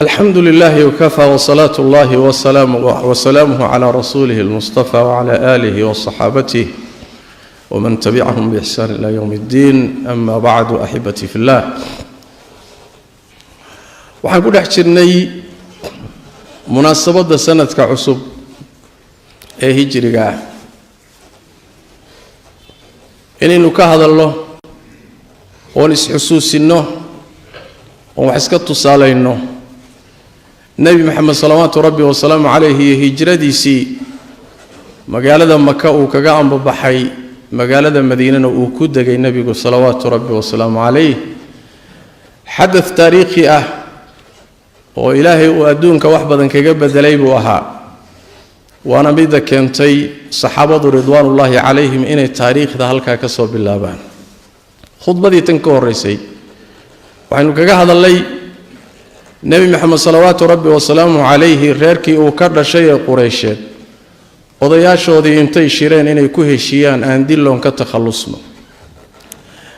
الحمد لله وكفى وصلاة الله وسلامه على رسوله المصطفى وعلى آله وصحابته ومن تبعهم بإحسان إلى يوم الدين. أما بعد أحبتي في الله، وحنقول أحجرني مناسبة سنة كعصب هجري إنه كهذا الله ونسحسوس إنه وحسكت صالة إنه نبي محمد صلوات ربي وسلام عليه هجرديسي مقالة مكة وكقام ببحي مقالة مدينة وكودة النبي صلوات ربي وسلام عليه حدث تاريخي وإلهي وأدونك وحبا كجبد دليب وها وأنا بيدا كنتي صحابة رضوان الله عليهم إن التاريخ ذا هلكا كسب باللابان خطبة دي تنكور ريسي وعنو كجهد الله نبي محمد صلوات ربي وسلامه عليه ريركي وكرر شيء قريشات odayaashoodii intay shireen inay ku heshiyaan aan diloon ka takhalusno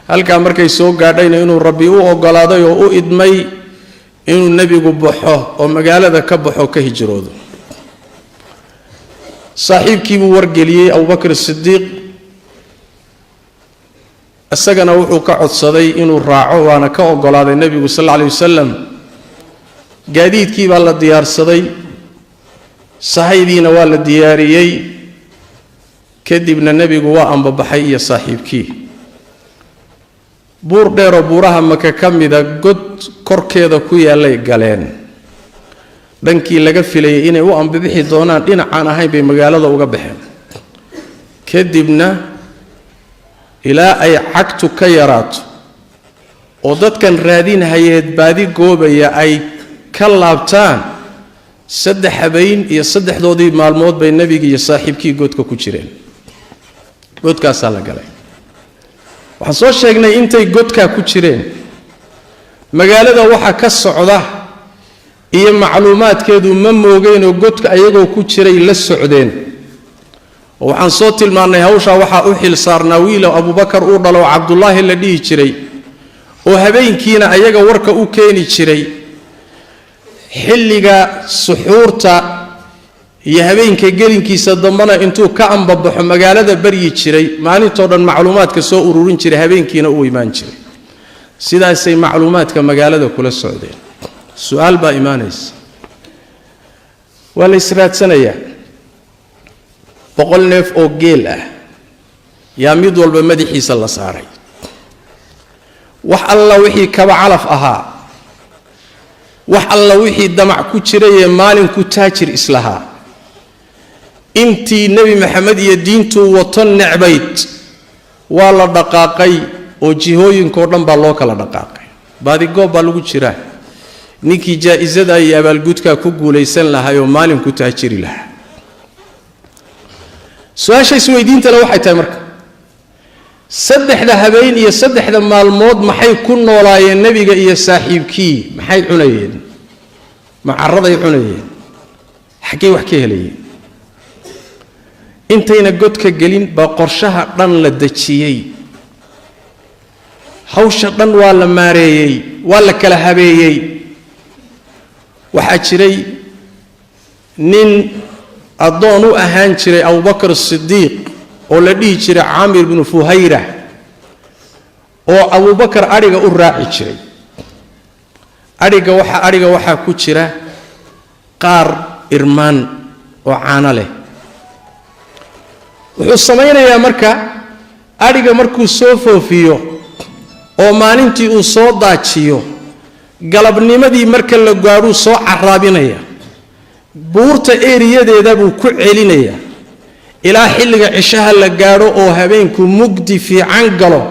halka markay soo gaadhayna inuu rabbi u ogolaaday oo u idmay inuu nabigu baxo oo magaalada ka baxo ka hijroodo saaxiibkii buu wargeliyay Abu Bakr Siddiq asagana wuxuu ka codsaday inuu raaco waana ka ogolaaday nabigu sallallahu alayhi wasallam gaadiidkii baa la diyaarsaday sahidiina waa la diyaariyay kadibna nabigu waa anbabaxay iyo saaxiibkii buur dheero buuraha Maka kamida god korkeeda ku yaalay galeen dhankii laga filayay inay u anbabixi doonaan dhinacaan ahayn bay magaalada uga baxeen kadibna ilaa ay cagtu ka yaraato oo dadkan raadin hayeed baadi goobaya ay ka laabtaan saddex habeen iyo saddexdoodii maalmood bay nabiga iyo saaxiibkii godka ku jireen godkaas la galay waxaan soo sheegnay intay godka ku jireen magaalada waxa ka socda iyo macluumaadkeedu ma moogeen oo godka ayagoo ku jiray la socdeen waxaan soo tilmaanay hawsha waxa u xil saarnaa wiil Abu Bakar uu dhalo Abdullah la dhihi jiray oo habeenkiina ayaga warka u keeni jiray xilliga suxuurta iyo habeenka gelinkiisa dambana intuu ka anbabaxo magaalada baryi jiray maalintoo dhan macluumaadka soo ururin jiray habeenkiina uu iimaan jiray sidaasay macluumaadka magaalada kula socdeen su'aal baa iimaanaysa wala israadsanaya boqol neef oo geel yaa mid walba madaxiisa la saaray wax alla wixii kaba calaf ahaa wax alla wixii damac ku jiray maalinku taajir islaha intii nabi maxamed iyo diintu wato necbayd waa la dhaqaaqay oo jihooyinka oo dhan baa loo kala dhaqaaqay baadi goob baa lagu jiraa ninkii jaa'izada ay abaalgudka ku guuleysan lahaa oo maalinku taajiri lahaa su'aasha isweydiinta la waxay tahay marka saddexda habeen iyo saddexda maalmood maxay ku noolaayeen nabiga iyo saaxiibkii maxay cunayeen macaraday cunayeen xaqay wax ka helayeen intayna godka gelin ba qorshaha dhan la dajiyay hawsha dhan waa la maareeyay waa la kala habeeyay waxa jiray nin adoon u ahaan jiray Abu Bakr Siddiq oo la dhihi jiray Amir ibn Fuhayra oo Abu Bakr ariga u raaci jiray ariga waxa ku jira qaar irmaan oo caana leh wuxuu sameeyay marka ariga markuu soo foofiyo oo maalintii uu soo daajiyo galabnimadii marka la gaaro soo caraabinaya buurta eeriyadeeda buu ku celinaya ilaa xilliga cishaha la gaaro oo habeenku mugdi fiican galo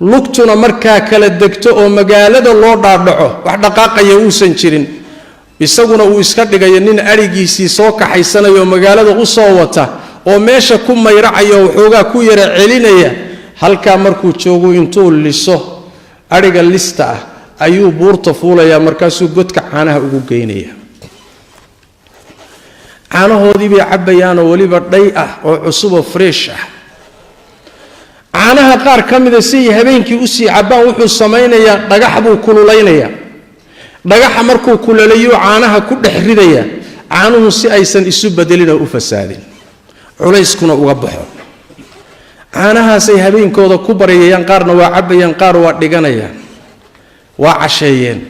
lugtuna markaa kala degto oo magaalada loo dhaadhaco wax dhaqaaqaya uusan jirin isaguna uu iska dhigayo nin arigiisii soo kaxaysanayo magaalada u soo wata oo meesha ku mayracayo wuxuuga ku yara celinaya halka markuu joogo intuu liso ariga lista ayuu buurta fuulaya markaasuu godka caanaha ugu geynaya caanahoodii bay cabayaan oo waliba dhay oo cusub oo fresh caanaha qaar kamida si habeenkii u sii cabaan wuxuu sameeyay dhagax buu kululaynaya dhagaxa markuu kulaleeyo caanaha ku dhex ridaya caanuhu si aysan isu bedelin oo u fasaadin culayskuna uga baxo caanahaasay habeenkooda ku barayaan qaarna waa cabayaan qaar waa dhiganayaan waa casheeyeen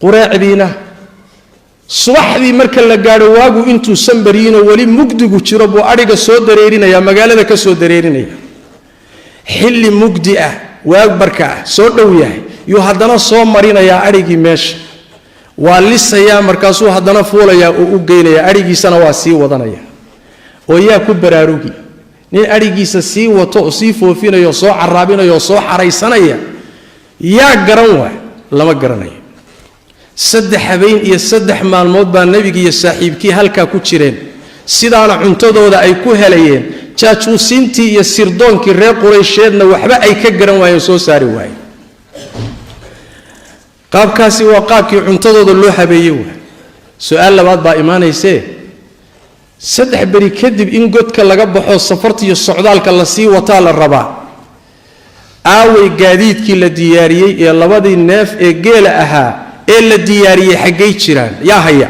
quraacdiina subaxdii marka la gaadho waagu intuu sanbariino wali mugdigu jiro buu ariga soo dareerinaya magaalada ka soo dareerinaya xilli mugdi ah waag barka ah soo dhow yahay iyo haddana soo marinaya arigii meesha waa lisaya markaasuu haddana fuulaya oo u geynaya arigiisana waa sii wadanaya oo yaa ku baraarugi nin arigiisa sii wato oo sii foofinayo soo caraabinayo soo xaraysanaya yaa garan waa lama garanayo 3 habeen iyo 3 maalmood baa nabiga iyo saaxiibkii halka ku jireen sidaana cuntadooda ay ku helayeen jaajuusintii iyo sirdoonkii reer Quraysheedna waxba ay ka garan waayeen soo saari waayeen qaabkaasi waa qaabkii cuntadooda loo habeeyay su'aal labaad baa iimaanayse 3 bari kadib in godka laga baxo safarta iyo socdaalka la sii wataa la rabaa aaway gaadiidkii la diyaariyay ee labadii neef ee geela ahaa ee la diyaariyay xaggay jiraan yaa haya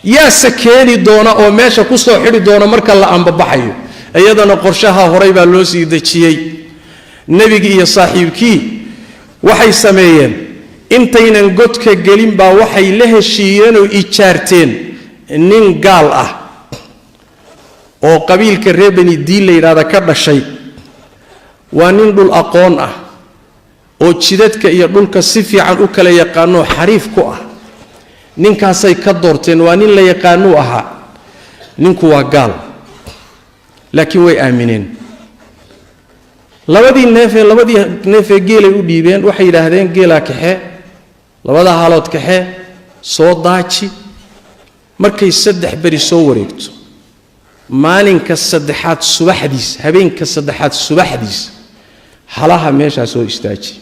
yaa sakeeni doona oo meesha ku soo xiri doona marka la ambabaxayo ayadana qorshaha horay baa loo sii dajiyay nabiga iyo saaxiibkii waxay sameeyeen intaynan godka gelin baa waxay la heshiiyeen oo ijaarteen nin gaal ah oo qabiilka reer Bani Diil la yiraahdo ka dhashay waa nin dhul aqoon ah oo jidadka iyo dhulka si fiican u kala yaqaano xariif ku ah ninkaasay ka doorteen waa nin la yaqaano ahaa ninku waa gaal laakiin way aamineen labadii neef ee geelay u dhiibeen waxay yiraahdeen geela kaxe labada haalood kaxe soo daaji markay 3 bari soo wareegto maalinka saddexaad subaxdiis habeenka saddexaad subaxdiis halaha meesha soo istaaji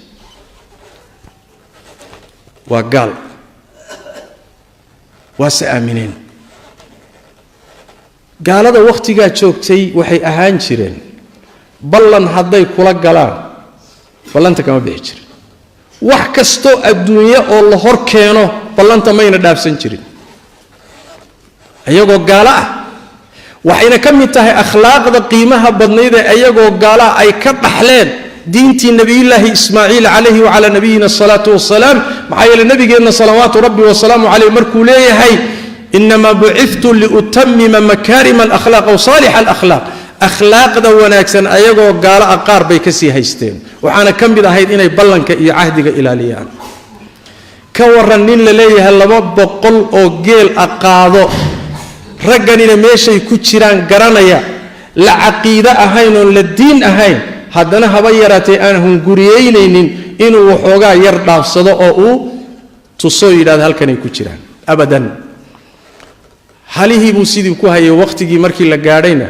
waa gaal waase aamineen gaalada waqtiga joogtay waxay ahaan jireen ballan hadday kula galaan ballanta kama bixi jirin wax kasto adduunyo oo la hor keeno ballanta mayna dhaafsan jirin ayagoo gaala ah waxayna ka mid tahay akhlaaqda qiimaha badnayd ee ayagoo gaala ay ka dhaxleen diintii nabiyilaahi ismaaciil alayhi wa ala nabiyina salatu wassalaam maxayla nabigeena salawaatu rabbi wa salaamu alayhi markuu leeyahay inma bu'ithtu liutammima makarim al-akhlaq wa salih al-akhlaq akhlaaqda wanaagsan ayagoo gaala aqaar bay ka sii haysteen waxaana ka mid ahayd inay ballanka iyo ahdiga ilaaliyaan ka waran nin la leeyahay 200 oo geel aqaado ragganina meeshay ku jiraan garanaya la aqiida ahayn oo la diin ahayn haddana haba yaraatay aan hunguriyeynaynin inuu waxoogaa yar dhaafsado oo uu tusoo yidhaahdo halkanay ku jiraan abadan halihii buu sidii ku hayay waqtigii markii la gaadhayna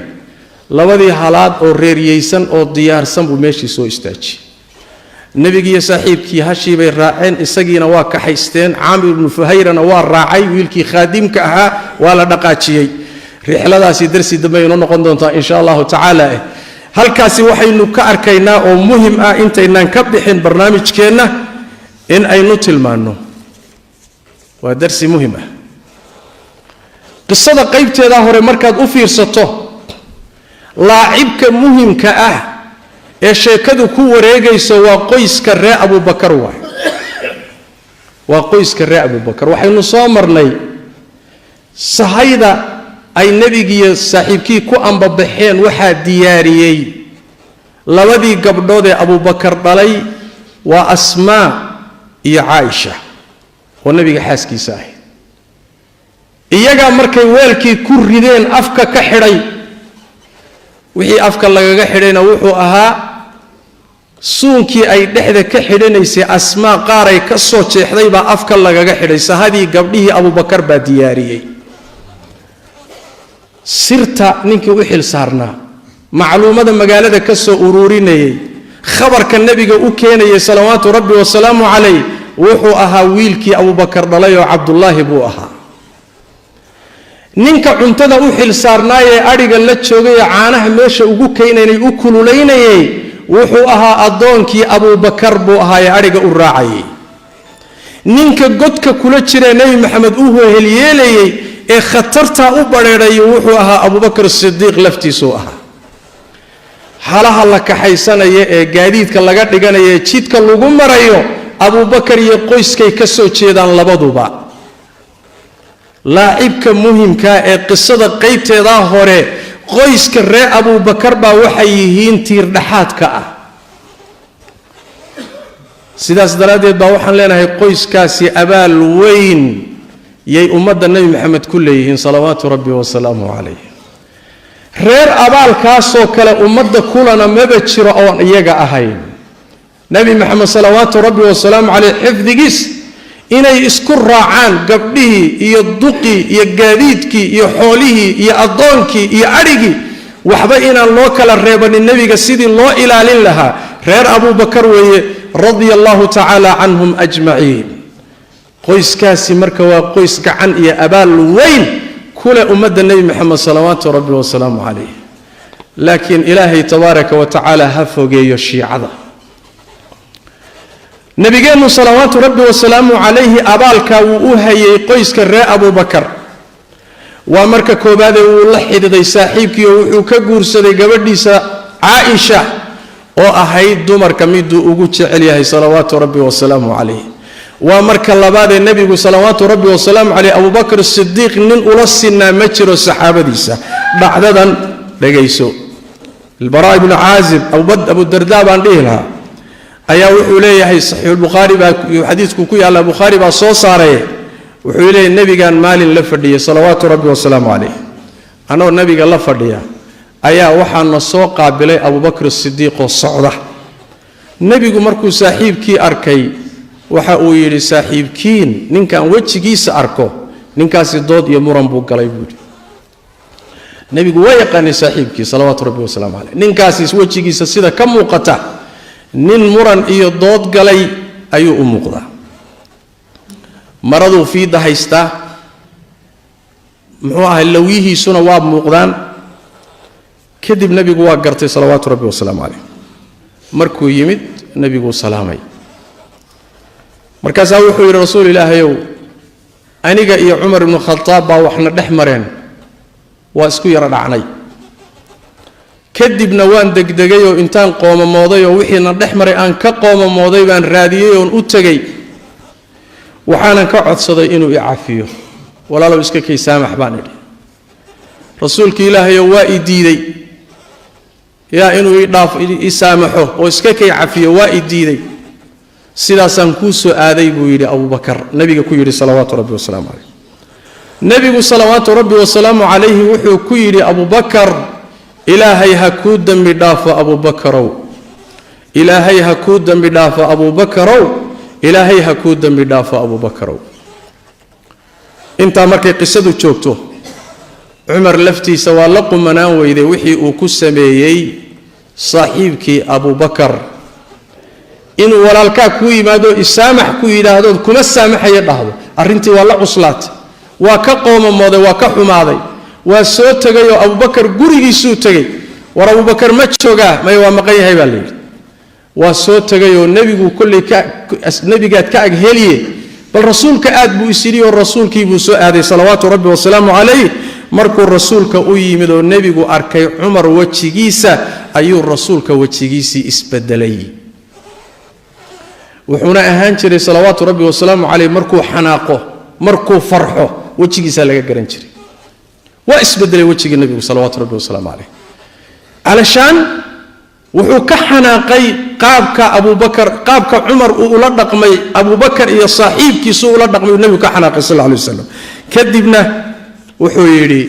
labadii halaad oo reeriyeysan oo diyaarsan buu meeshii soo istaajiyay nabiga saaxiibkii hashii bay raaceen isagiina waa ka haysteen Aamir ibn Fuhayrana waa raacay wiilkii khaadimka ahaa waa la dhaqaajiyay rixladaasi darsi dambe inoo noqon doonta insha Allah ta'ala halkaasi waxaynu ka arkaynaa oo muhiim ah intaynaan ka bixin barnaamijkeena in aynu tilmaano waa darsi muhiim ah qisada qaybteeda hore markaad u fiirsato laacibka muhiimka ah ee sheekadu ku wareegayso waa qoyska reer Abu Bakar waa qoyska reer Abu Bakar waxaynu soo marnay sahayda ay nabiga saaxiibkii ku ambabaxeen waxa diyaariyay labadii gabdhood ee Abu Bakar dhalay waa Asmaa iyo Aisha oo nabiga xaaskiisa ah iyaga markay weelkii ku rideen afka ka xidhay wixii afka lagaga xidhayna wuxuu ahaa suunkii ay dhexda ka xidhanaysay Asmaa qaaray ka soo jeexday baa afka lagaga xidhay sahadii gabdhihii Abu Bakar baa diyaariyay sirta ninkii u xil saarnaa macluumada magaalada ka soo ururinayay khabarka nabiga u keenayay salawaatu rabbi wa salaamu alayhi wuxuu ahaa wiilkii Abu Bakar dhalay oo Abdullah buu ahaa ninka cuntada u xil saarnaayay ariga la joogay caanaha meesha ugu keenaynay u kululeynayay wuxuu ahaa adoonkii Abu Bakar buu ahaa ariga u raacay ninka godka kula jira nabi maxamed uu heliyeelay ee khatarta u bareeray wuxuu ahaa Abu Bakr as-Siddiq laftiisu ahaa halaha la kaxaysanaya ee gaadiidka laga dhiganayo jidka lagu marayo Abu Bakr iyo qoyskay ka soo jeedaan labaduba laacibka muhiimka ee qisada qaybteeda hore qoyska reer Abu Bakr baa waxay yihiin tiir dhaxaadka ah sidaas daraadeed baa waxaan leenahay qoyskaasi abaal weyn yay ummadda nabi maxamed ku leeyihiin salawaatu rabbi wa salaamu alayhi reer abaalkaasoo kale ummadda kulana maba jiro oo iyaga ahayn nabi maxamed salawaatu rabbi wa salaamu alayhi xifdigiis inay isku raacaan gabdhihii iyo duqii iyo gaadiidkii iyo xoolihii iyo adoonkii iyo arigii waxba inaan loo kala reebanin nabiga sidii loo ilaalin lahaa reer Abu Bakr weeye radiyallahu ta'ala anhum ajma'in qoyskaasi marka waa qoys gacan iyo abaal weyn kula ummadda nabi maxamed salawaatu rabbi wa salaamu alayhi laakiin ilaahay tabaaraka wa ta'ala ha fogeeyo shiicada nabigeenu salawaatu rabbi wa salaamu alayhi abaalka uu hayay qoyska reer Abu Bakr waa marka koobaad uu la xidhiidhay saaxiibkii oo wuxuu ka guursaday gabadhiisa Aisha oo ahayd dumarka mid ugu jecel yahay salawaatu rabbi wa salaamu alayhi waa marka labaad ee nabigu salawaatu rabbi wa salaamu alayhi Abu Bakr as-Siddiq nin ula sinaa ma jiro saxaabadiisa dhacdadan dhageyso al-Bara ibn Azib Abu Darda baan dhihilaha ayaa wuxuu leeyahay sahih al-Bukhari baa xadiisku ku yaala Bukhari baa soo saaray wuxuu leeyahay nabigan maalin la fadhiyay salawaatu rabbi wa salaamu alayhi anoo nabiga la fadhiya ayaa waxaan soo qaabilay Abu Bakr as-Siddiq oo socda nabigu markuu saaxiibkii arkay waxa uu yiri saaxiibkiin ninkan wajigiisa arko ninkaasi dood iyo muran buu galay buu nabigu way yaqaanay saaxiibkii salawaatu rabbi wa salaamu alayhi ninkaasi wajigiisa sida ka muuqata nin muran iyo dood galay ayuu u muuqdaa maradu fiida haysta muxuu ahaa lawihiisuna waa muuqdaan kadib nabigu waa gartay salawaatu rabbi wa salaamu alayhi markuu yimid nabigu salaamay markaas wuxuu yiri rasuul ilaahayow aniga iyo Umar ibn Khattab baa waxna dhaxmareen waa isku yara dhacnay kadibna waan degdegay oo intaan qoomamooday oo wixiina dhaxmaray aan ka qoomamooday baan raadiyay oo u tagay waxaan ka codsaday inuu i cafiyo walaalow iska kay saamax baan idhi rasuulkii ilaahayow waa i diiday yaa inuu i dhaaf i saamaxo oo iska kay cafiyo waa i diiday sidaasan ku soo aaday buu yiri Abu Bakr nabiga ku yiri salawaatu rabbi wa salaamu alayhi nabigu salawaatu rabbi wa salaamu alayhi wuxuu ku yiri Abu Bakr ilaahay ha ku dambi dhaafo Abu Bakrow ilaahay ha ku dambi dhaafo Abu Bakrow ilaahay ha ku dambi dhaafo Abu Bakrow inta markay qisadu joogto Umar laftiisa waa la qumanaan weyday wixii uu ku sameeyay saaxiibkii Abu Bakr inuu walaalka ku yimaado isaamax ku yiraahdo kuma saamaxay dhahdo arintii waa la cuslaat waa ka qoomamooday waa ka xumaaday waa soo tagay oo Abu Bakr gurigiisu tagay war Abu Bakr ma jooga may waa maqan yahay baa leeyahay waa soo tagay oo nabigu kulli ka nabigaad ka ag heliye bal rasuulka aad buu isiri oo rasuulkii buu soo aaday salawaatu rabbi wa salaamu alayhi markuu rasuulka u yimid oo nabigu arkay Umar wajigiisa ayuu rasuulka wajigiisii isbedelay wuxuuna ahaan jiray salawaatu rabbi wa salaamu alayhi markuu xanaaqo markuu farxo wajigiisa laga garan jiray waa isbedelay wajiga nabiga salawaatu rabbi wa salaamu alayhi alashan wuxuu ka xanaaqay qaabka Abu Bakr qaabka Umar uu la dhaqmay Abu Bakr iyo saaxiibkiisu uu la dhaqmay nabiga ka xanaaqay sallallahu alayhi wasallam kadibna wuxuu yiri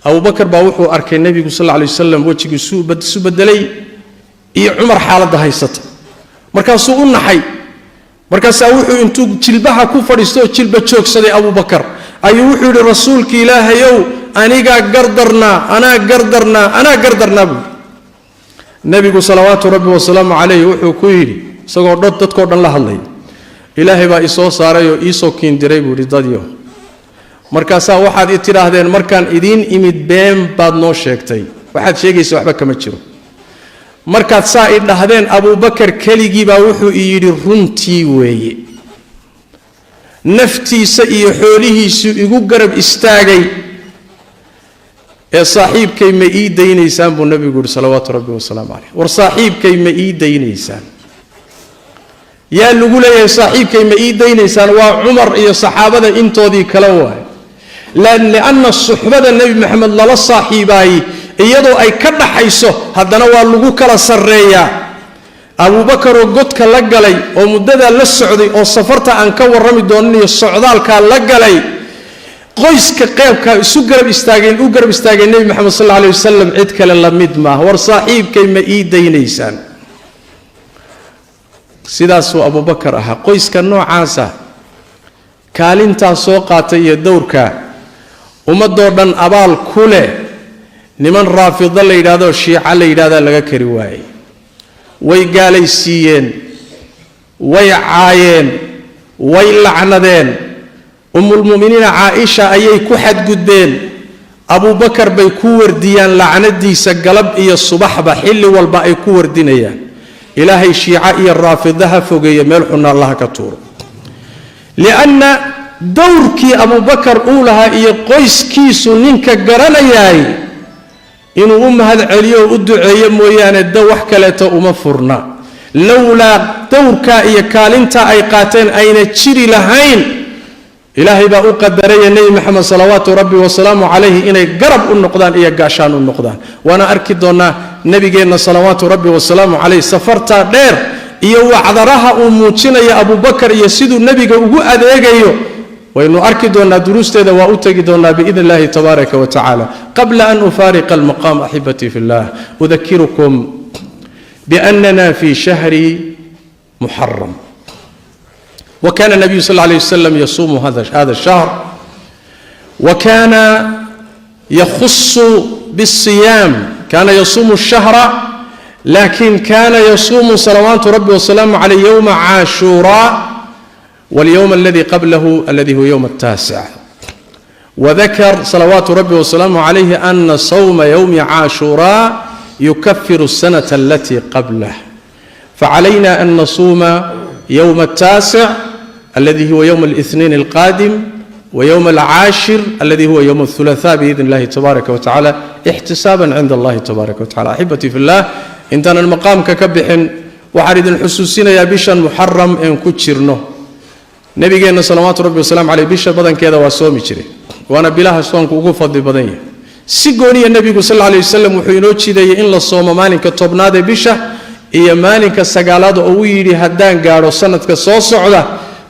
Abu Bakr baa wuxuu arkay nabiga sallallahu alayhi wasallam wajigiisu bedelay iyo Umar xaaladda haysata markaasuu u naxay markaas wuxuu intuu jilbaha ku fadhiisto jilba joogsaday Abu Bakr ayuu wuxuu yiri rasuulka ilaahayow aniga gardarna nabigu salawaatu rabbi wa salaamu alayhi wuxuu ku yiri isagoo dadkoo dhan la hadlay ilaahay baa isoo saaray oo isoo kiin diray buu dadyo markaas waxaad tiraahdeen markaan idin imid been baad noo sheegtay waxaad sheegaysaa waxba kama jiro markaad saa i dhahdeen abubakar keligii baa wuxuu i yidhi runtii weeye naftiisa iyo xoolihiisu igu garab istaagay ee saaxiibkay ma ii daynaysaan buu nabigu yidhi salawaatu rabbi wasalaamu calayh war saaxiibkay ma ii daynaysaan yaa lagu leeyahay saaxiibkay ma ii daynaysaan waa cumar iyo saxaabada intoodii kale waay lianna suxbada nebi maxamed lala saaxiibaayey iyadoo ay ka dhaxayso haddana waa lagu kala sarreeyaa abuubakaroo godka la galay oo muddadaa la socday oo safarta aan ka warrami doonin iyo socdaalkaa la galay qoyska qeybkaa isu garab istaageen nebi maxamed sal alla alayh wasalam cid kale la mid maaha war saaxiibkay ma ii daynaysaan sidaasuu abubakar ahaa qoyska noocaasa kaalintaa soo qaatay iyo dowrka ummadoo dhan abaal ku leh niman raafido la yidhaahdo shiica la yidhahdaa laga kari waayey way gaalaysiiyeen way caayeen way lacnadeen umulmu'miniina caaisha ayay ku xadgudbeen abubakar bay ku wardiyaan lacnadiisa galab iyo subaxba xilli walba ay ku wardinayaan ilaahay shiica iyo raafidaha fogeeya meel xunna allaha ka tuuro lianna dowrkii abubakar uu lahaa iyo qoyskiisu ninka garanayaay inuu u mahad celiyo oo u duceeyo mooyaane wax kaleeto uma furna lowlaa dowrkaa iyo kaalintaa ay qaateen ayna jiri lahayn ilaahay baa u qadaraya nebi maxamed salawaatu rabbi wasalaamu calayhi inay garab u noqdaan iyo gaashaan u noqdaan waana arki doonnaa nebigeenna salawaatu rabbi wasalaamu calayh safartaa dheer iyo wacdaraha uu muujinayo abubakar iyo siduu nebiga ugu adeegayo waynu arki doonnaa duruusteeda waa u tegi doonnaa biidni illahi tabaaraka wa tacaala qabla an ufaariqa almaqaam axibatii fi llah udakirukum biannana fi shahri muxaram وكان النبي صلى الله عليه وسلم يصوم هذا الشهر وكان يخص بالصيام كان يصوم الشهر لكن كان يصوم صلوات ربي وسلامه عليه يوم عاشوراء واليوم الذي قبله الذي هو يوم التاسع وذكر صلوات ربي وسلامه عليه أن صوم يوم عاشوراء يكفر السنة التي قبله فعلينا أن نصوم يوم التاسع الذي هو يوم الاثنين القادم ويوم العاشر الذي هو يوم الثلاثاء بإذن الله تبارك وتعالى احتسابا عند الله تبارك وتعالى أحبتي في الله إنتنا المقام ككبح وحرد الحسوسين يا بشا محرم إن كتشرنه نبينا صلوات ربي وسلام عليه بشا بدن كذا واسومي شري وأنا بلاها صوانك وقفض بدنيا سيقوني النبي صلى الله عليه وسلم وحينوتشي دي إن للصوم مالك طبنادي بشا iyo maalinka sagaalaad oo uu yidhi haddaan gaadho sanadka soo socda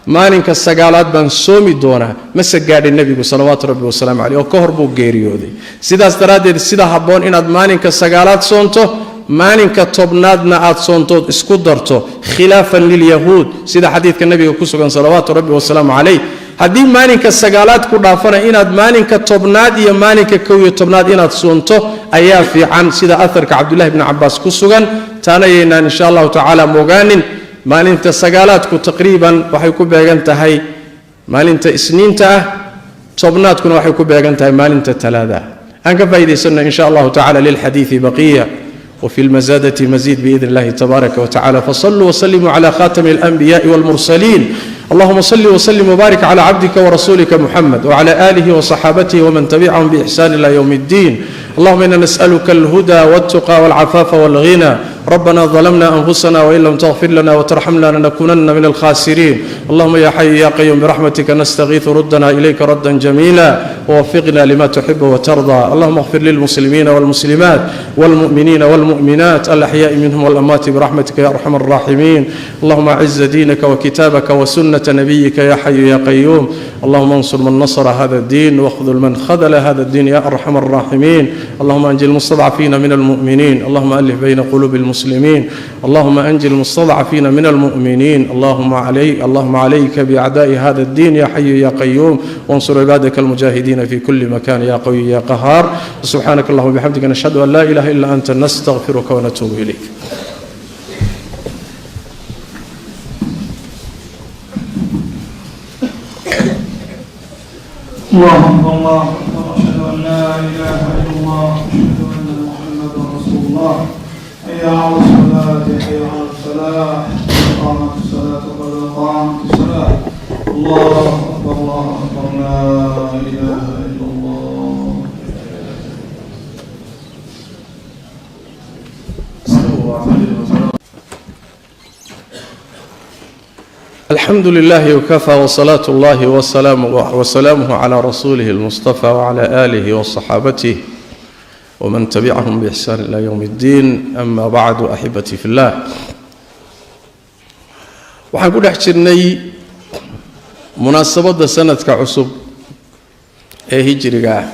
maalinka sagaalaad baan soomi doonaa mase gaadhay nebigu salawaatu rabbi wasalaamu caleyh oo ka hor buu geeriyooday sidaas daraaddeed sida habboon inaad maalinka sagaalaad soonto maalinka tobnaadna aad soontood isku darto khilaafan lilyahuud sida xadiidka nebiga ku sugan salawaatu rabbi wasalaamu caleyh haddii maalinka sagaalaad ku dhaafana inaad maalinka tobnaad iyo maalinka kow iyo tobnaad inaad soonto ayaa fiican sida aharka cabdullahi bni cabbaas ku sugan taana yaynaan insha allahu tacaala mogaanin maalinta sagaalaadku taqriiban waxay ku beegan tahay maalinta isniinta ah tobnaadkuna waxay ku beegan tahay maalinta talaada aan ka faa'iidaysanno insha allahu tacaala lilxadiidi baqiya وفي المزادة مزيد بإذن الله تبارك وتعالى فصلوا وسلموا على خاتم الأنبياء والمرسلين اللهم صل وسلم وبارك على عبدك ورسولك محمد وعلى آله وصحابته ومن تبعهم بإحسان إلى يوم الدين اللهم إنا نسألك الهدى والتقى والعفاف والغنى ربنا ظلمنا أنفسنا وإن لم تغفر لنا وترحمنا لنكونن من الخاسرين اللهم يا حي يا قيوم برحمتك نستغيث ردنا إليك ردا جميلا ووفقنا لما تحب وترضى اللهم اغفر للمسلمين والمسلمات والمؤمنين والمؤمنات الأحياء منهم والأموات برحمتك يا أرحم الراحمين اللهم أعز دينك وكتابك وسنة نبيك يا حي يا قيوم اللهم انصر من نصر هذا الدين واخذل من خذل هذا الدين يا أرحم الراحمين اللهم أنجي المستضعفين من المؤمنين اللهم ألف بين قلوب المسلمين اللهم أنجي المستضعفين من المؤمنين اللهم عليك بأعداء هذا الدين يا حي يا قيوم وانصر عبادك المجاهدين في كل مكان يا قوي يا قهار سبحانك اللهم وبحمدك نشهد أن لا إله إلا أنت نستغفرك ونتوب إليك الله الله أشهد أن لا إله إلا الله أشهد أن محمدا رسول الله حي على الصلاة حي على الفلاح قامت الصلاة قد قامت الصلاة الله أكبر الله أكبر لا إله إلا الله. الحمد لله وكفى وصلاة الله وسلامه على رسوله المصطفى وعلى آله وصحابته ومن تبعهم بإحسان إلى يوم الدين. أما بعد أحبتي في الله. waxaan ku dhex jirnay munaasabadda sanadka cusub ee hijriga ah